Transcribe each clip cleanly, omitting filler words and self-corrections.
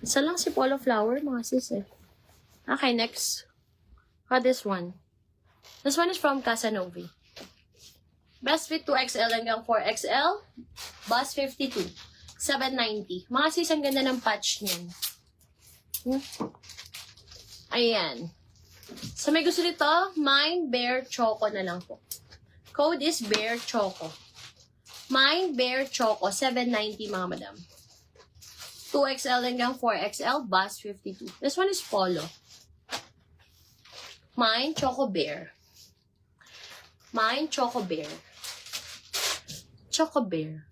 Isa lang si Polo Flower, mga sis eh. Okay, next. This one. This one is from Casanovi. Best fit 2XL hanggang 4XL. Bust 52. 790. Mga sis, ang ganda ng patch niyan. Ayan. So, may gusto nito, Mine Bear Choco na lang po. Code is Bear Choco. Mine Bear Choco, 790 mga madam. 2XL hanggang 4XL, bust 52. This one is Polo. Mine Choco Bear. Mine Choco Bear. Choco Bear.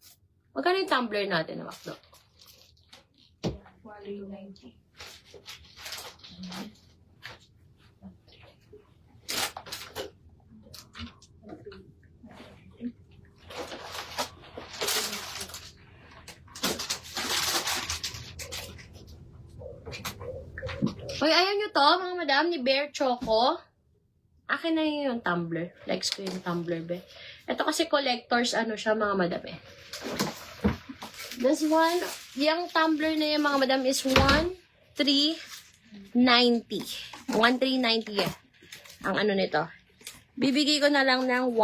Magkano yung tumbler natin na makdo? 190. Hoy, ayaw nyo to, mga madam, ni Bear Choco. Akin na yun yung tumbler. Likes ko yung tumbler, be. Ito kasi collectors, ano siya, mga madam, eh. This one, yung tumbler na yan, mga madam, is 1,390. 1,390 eh. Ang ano nito. Bibigay ko na lang ng